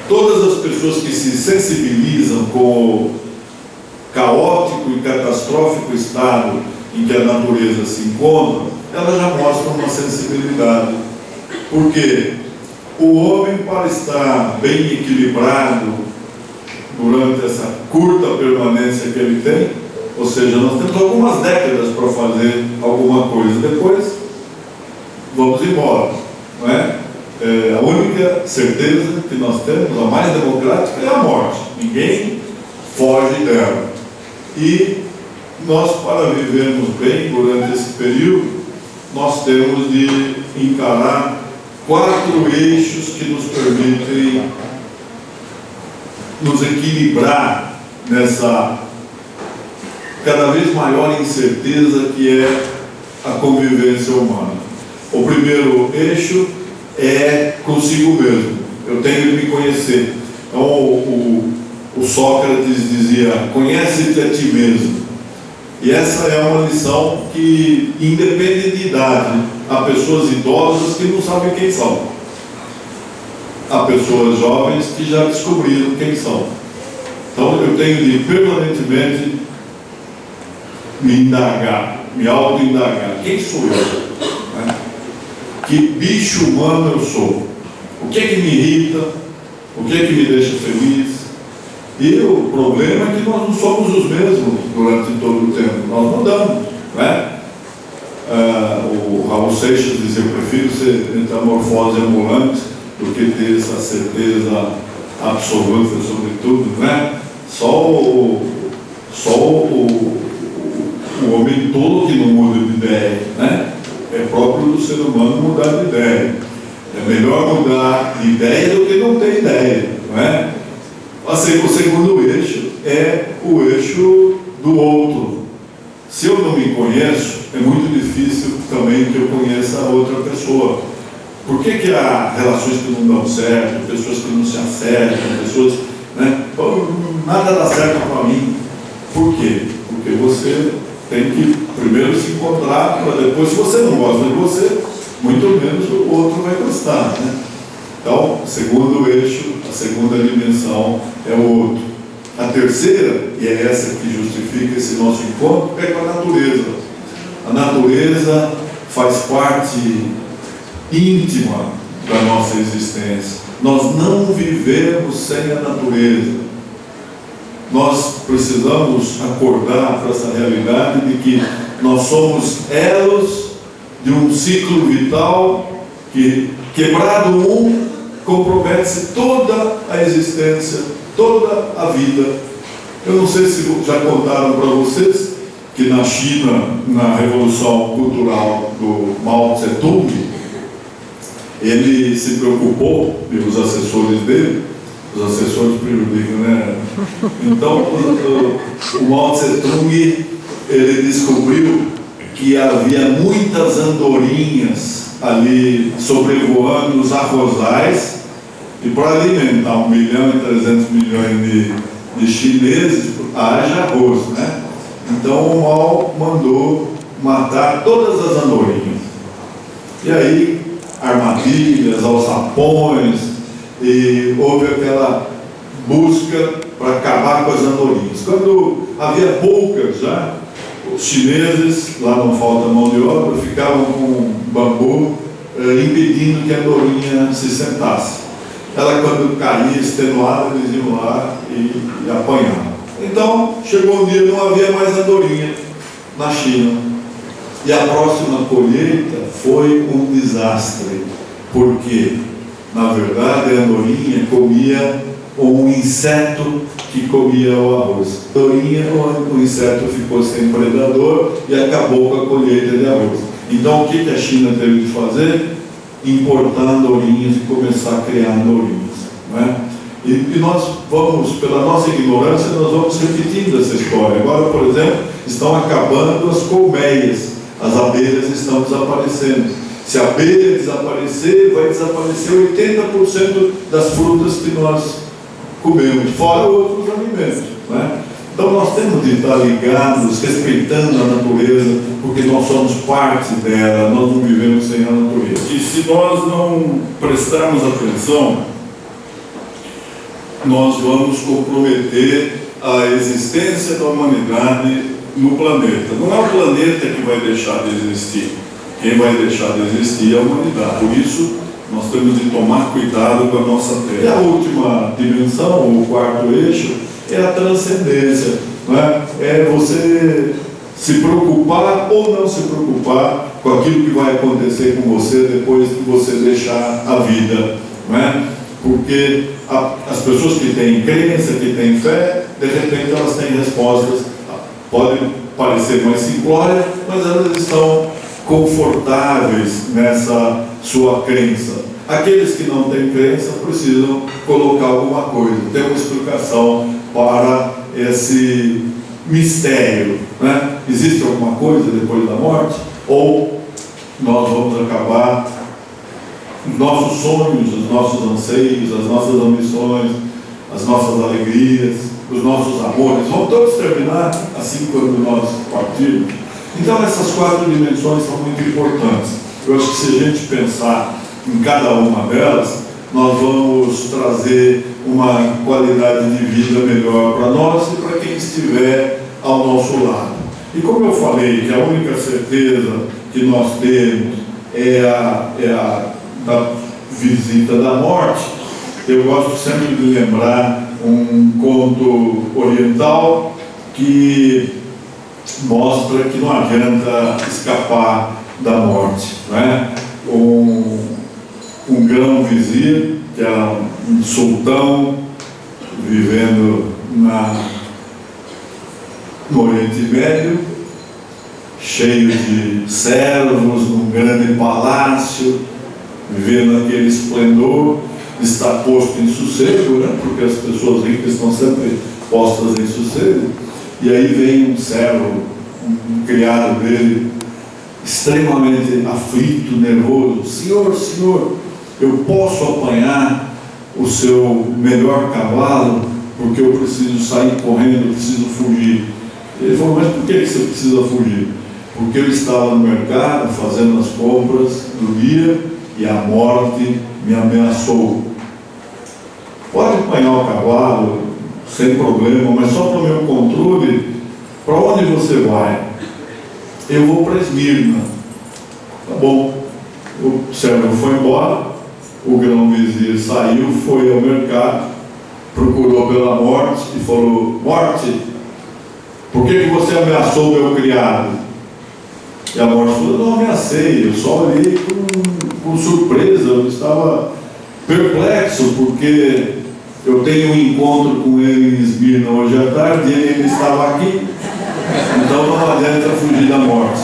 Todas as pessoas que se sensibilizam com o caótico e catastrófico estado em que a natureza se encontra, elas já mostram uma sensibilidade. Porque o homem, para estar bem equilibrado durante essa curta permanência que ele tem, ou seja, nós temos algumas décadas para fazer alguma coisa, depois vamos embora, não é? A única certeza que nós temos, a mais democrática, é a morte. Ninguém foge dela. E nós, para vivermos bem durante esse período, nós temos de encarar 4 eixos que nos permitem nos equilibrar nessa cada vez maior incerteza que é a convivência humana. O primeiro eixo é consigo mesmo. Eu tenho de me conhecer. Então, o Sócrates dizia: conhece-te a ti mesmo. E essa é uma lição que independe de idade. Há pessoas idosas que não sabem quem são. Há pessoas jovens que já descobriram quem são. Então, eu tenho de permanentemente me indagar, me auto-indagar. Quem sou eu? Que bicho humano eu sou? O que é que me irrita? O que é que me deixa feliz? E o problema é que nós não somos os mesmos durante todo o tempo. Nós mudamos, não é? O Raul Seixas dizia: eu prefiro ser metamorfose ambulante do que ter essa certeza absoluta sobre tudo, não é? Só o homem tolo que não muda de ideia, né? É próprio do ser humano mudar de ideia. É melhor mudar de ideia do que não ter ideia, não é? Assim, o segundo eixo é o eixo do outro. Se eu não me conheço, é muito difícil também que eu conheça a outra pessoa. Por que há relações que não dão certo, pessoas que não se acertam, pessoas, né? Nada dá certo para mim. Por quê? Porque você tem que primeiro se encontrar, para depois, se você não gosta de você, muito menos o outro vai gostar, né? Então, o segundo eixo, a segunda dimensão é o outro. A terceira, e é essa que justifica esse nosso encontro, é com a natureza. A natureza faz parte íntima da nossa existência. Nós não vivemos sem a natureza. Nós precisamos acordar para essa realidade de que nós somos elos de um ciclo vital que, quebrado um, compromete-se toda a existência, toda a vida. Eu não sei se já contaram para vocês que na China, na Revolução Cultural do Mao Tse-tung, ele se preocupou, e os assessores dele, os assessores prejudicam, né? Então, o Mao Tse-tung, ele descobriu que havia muitas andorinhas ali sobrevoando os arrozais, e para alimentar 1,3 bilhão de chineses, haja arroz, né? Então o Mao mandou matar todas as andorinhas. E aí, armadilhas, alçapões, e houve aquela busca para acabar com as andorinhas. Quando havia poucas já, os chineses, lá não falta mão de obra, ficavam com bambu impedindo que a andorinha se sentasse. Ela, quando caía extenuada, eles iam lá e apanhavam. Então, chegou um dia, não havia mais andorinha na China. E a próxima colheita foi um desastre, porque, na verdade, a andorinha comia um inseto que comia o arroz. A andorinha, o inseto ficou sem predador e acabou com a colheita de arroz. Então, o que a China teve de fazer? Importar andorinhas e começar a criar andorinhas, não é? E nós vamos, pela nossa ignorância, nós vamos repetindo essa história. Agora, por exemplo, estão acabando as colmeias, as abelhas estão desaparecendo. Se a abelha desaparecer, vai desaparecer 80% das frutas que nós comemos, fora outros alimentos, não é? Então nós temos de estar ligados, respeitando a natureza, porque nós somos parte dela, nós não vivemos sem a natureza. E se nós não prestarmos atenção, nós vamos comprometer a existência da humanidade no planeta. Não é o planeta que vai deixar de existir. Quem vai deixar de existir é a humanidade. Por isso, nós temos de tomar cuidado com a nossa Terra. E a última dimensão, o quarto eixo, é a transcendência. Não é? É você se preocupar ou não se preocupar com aquilo que vai acontecer com você depois que você deixar a vida. Não é? Porque as pessoas que têm crença, que têm fé, de repente elas têm respostas, podem parecer mais simplórias, mas elas estão confortáveis nessa sua crença. Aqueles que não têm crença precisam colocar alguma coisa, ter uma explicação para esse mistério, né? Existe alguma coisa depois da morte? Ou nós vamos acabar os nossos sonhos, os nossos anseios, as nossas ambições, as nossas alegrias, os nossos amores, vão todos terminar assim quando nós partirmos? Então essas quatro dimensões são muito importantes. Eu acho que se a gente pensar em cada uma delas, nós vamos trazer uma qualidade de vida melhor para nós e para quem estiver ao nosso lado. E como eu falei que a única certeza que nós temos é a da visita da morte, eu gosto sempre de lembrar um conto oriental que mostra que não adianta escapar da morte, né? Um grão-vizir, que era um sultão vivendo no Oriente Médio, cheio de servos, num grande palácio, vivendo aquele esplendor, está posto em sossego, né? Porque as pessoas ricas estão sempre postas em sossego. E aí vem um servo, um criado dele, extremamente aflito, nervoso: senhor, eu posso apanhar o seu melhor cavalo, porque eu preciso sair correndo, eu preciso fugir. Ele falou: mas por que você precisa fugir? Porque eu estava no mercado fazendo as compras do dia e a morte me ameaçou. Pode apanhar o cavalo sem problema, mas só para o meu controle. Para onde você vai? Eu vou para Esmirna. Tá bom. O servo foi embora, o grão-vizir saiu, foi ao mercado, procurou pela morte e falou: morte, por que você ameaçou o meu criado? E a morte falou: não ameacei, eu só olhei com surpresa, eu estava perplexo, porque eu tenho um encontro com ele em Esmirna hoje à tarde e ele ainda estava aqui, então não adianta fugir da morte.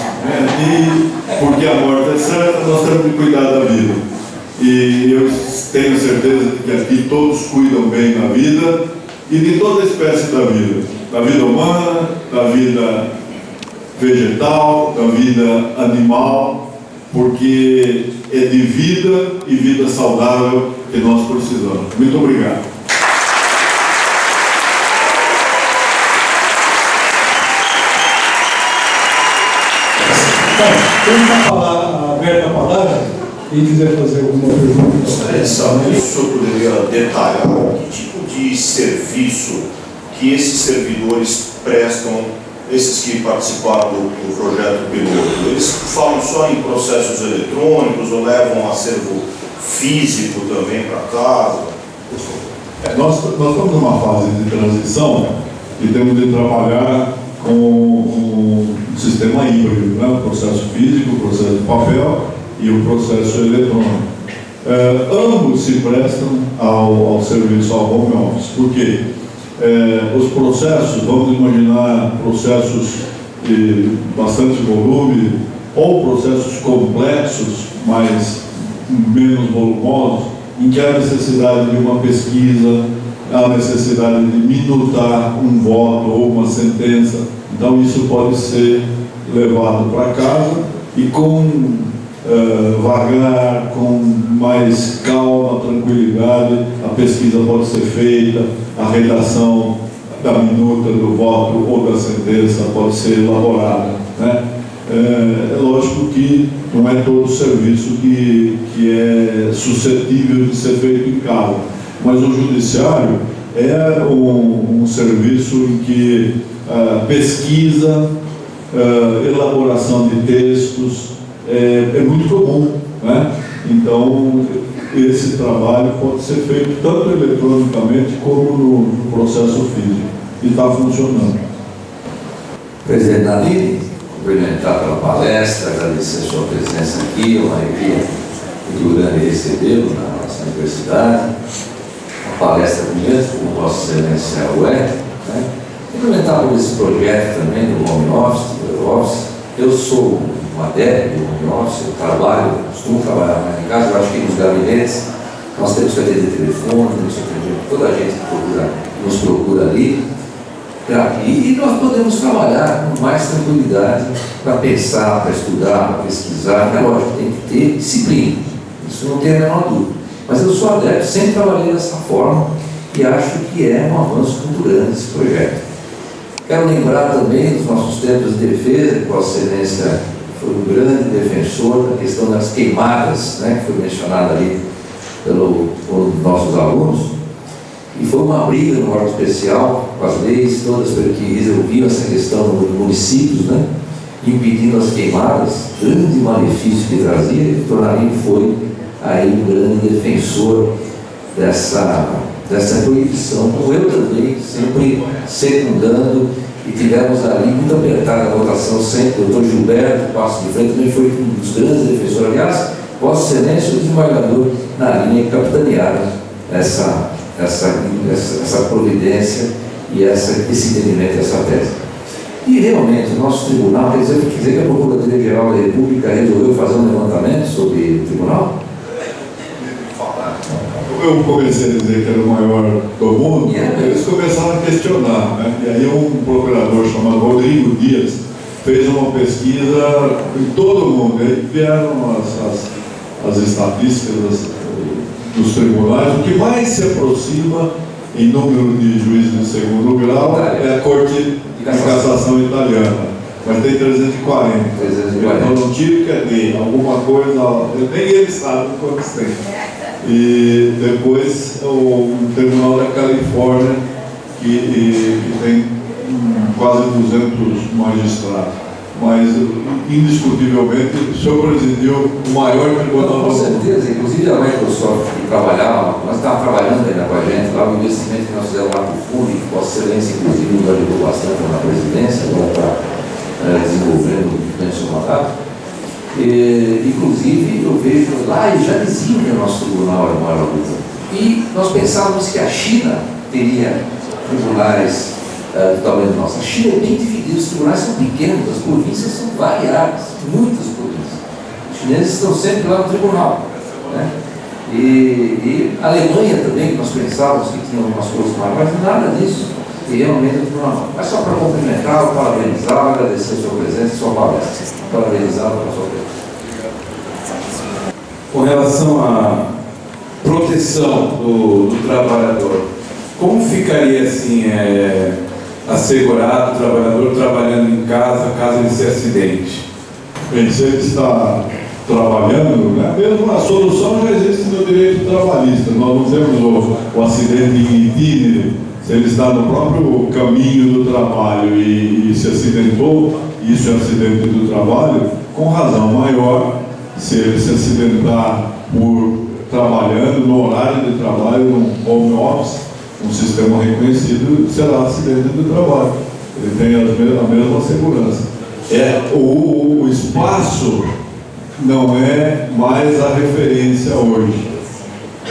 E porque a morte é certa, nós temos que cuidar da vida. E eu tenho certeza de que aqui todos cuidam bem da vida e de toda a espécie da vida humana, da vida vegetal, da vida animal, porque é de vida e vida saudável que nós precisamos. Muito obrigado. Temos aberta a palavra. Quem quiser fazer alguma pergunta. Gostaria de saber se o senhor poderia detalhar que tipo de serviço que esses servidores prestam, esses que participaram do projeto piloto. Eles falam só em processos eletrônicos ou levam um acervo físico também para casa? Nós estamos numa fase de transição e temos de trabalhar com um sistema híbrido, né? O processo físico, o processo de papel e o processo eletrônico. Ambos se prestam ao serviço, ao home office. Por quê? Os processos, vamos imaginar processos de bastante volume ou processos complexos, mas menos volumosos, em que há necessidade de uma pesquisa, há necessidade de minutar um voto ou uma sentença. Então isso pode ser levado para casa e com vagar, com mais calma, tranquilidade, a pesquisa pode ser feita, a redação da minuta do voto ou da sentença pode ser elaborada, né? É lógico que não é todo serviço que é suscetível de ser feito em casa, mas o judiciário é um serviço em que pesquisa, elaboração de textos é muito comum, né? Então, esse trabalho pode ser feito tanto eletronicamente como no processo físico, e está funcionando. Presidente Danilo, cumprimentar pela palestra, agradecer a sua presença aqui, uma alegria muito grande recebê-lo na nossa universidade. A palestra bonita, como Vossa Excelência é, né? Cumprimentar por esse projeto também do home office, do office. Eu sou um adepto do home office, eu costumo trabalhar mais em casa, eu acho que nos gabinetes nós temos que atender telefone, temos que atender toda a gente que nos procura ali. E nós podemos trabalhar com mais tranquilidade para pensar, para estudar, para pesquisar. É lógico, tem que ter disciplina, isso não tem a menor dúvida. Mas eu sou adepto, sempre trabalhei dessa forma e acho que é um avanço muito grande esse projeto. Quero lembrar também dos nossos tempos de defesa, que Vossa Excelência foi um grande defensor da questão das queimadas, né, que foi mencionada ali por nossos alunos. E foi uma briga no órgão especial, com as leis todas que resolviam essa questão nos municípios, né, impedindo as queimadas, grande malefício que trazia, e o Tornarinho foi aí um grande defensor dessa proibição. Como eu também, sempre secundando, e tivemos ali muito apertada a votação sempre. O doutor Gilberto Passo de Frente também foi um dos grandes defensores. Aliás, Vossa Excelência, o desembargador na linha que capitanearam essa providência e esse entendimento dessa tese. E realmente o nosso tribunal, quer dizer que a Procuradoria-Geral da República resolveu fazer um levantamento sobre o tribunal? Eu comecei a dizer que era o maior do mundo, eles começaram a questionar, né? E aí um procurador chamado Rodrigo Dias fez uma pesquisa em todo o mundo. Aí vieram as estatísticas dos tribunais. O que mais se aproxima em número de juízes de segundo grau é a Corte de Cassação Italiana, mas tem 340. Então não tive que ter alguma coisa, nem eles sabem quantos tem. E depois o Tribunal da Califórnia, que tem quase 200 magistrados. Mas, indiscutivelmente, o senhor presidiu o maior tribunal. Com certeza, inclusive a Microsoft que trabalhava, nós estávamos trabalhando ainda com a gente, lá o investimento que nós fizemos lá com o fundo, que Vossa Excelência, inclusive, nos ajudou bastante na presidência, agora está desenvolvendo durante o seu mandato. Inclusive, eu vejo lá, e já diziam que o nosso tribunal era o maior luta. E nós pensávamos que a China teria tribunais do tamanho nosso. A China é bem dividida, os tribunais são pequenos, as províncias são variadas, muitas províncias. Os chineses estão sempre lá no tribunal, né? E a Alemanha também, que nós pensávamos que tinha algumas coisas maiores, mas nada disso. E realmente o tribunal. Mas só para cumprimentá-lo, parabenizá-lo, agradecer a sua presença e sua palestra. Parabenizá-lo pela sua presença. Com relação à proteção do trabalhador, como ficaria assim assegurado o trabalhador trabalhando em casa, caso ele se acidente? Bem, se ele está trabalhando, né, mesmo a solução já existe no direito trabalhista. Nós não temos o acidente em itinere. Se ele está no próprio caminho do trabalho e se acidentou, isso é acidente do trabalho, com razão maior, se ele se acidentar por trabalhando no horário de trabalho, no home office, um sistema reconhecido, será acidente do trabalho. Ele tem a mesma segurança. O espaço não é mais a referência hoje.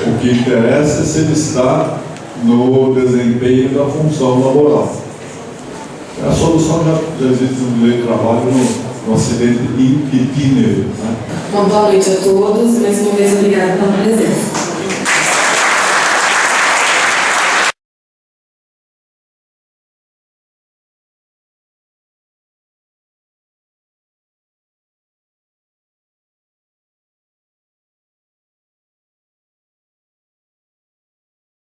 O que interessa é se ele está no desempenho da função laboral. A solução já existe no direito do trabalho no acidente in itinere. Né? Boa noite a todos, mais uma vez obrigada pela presença.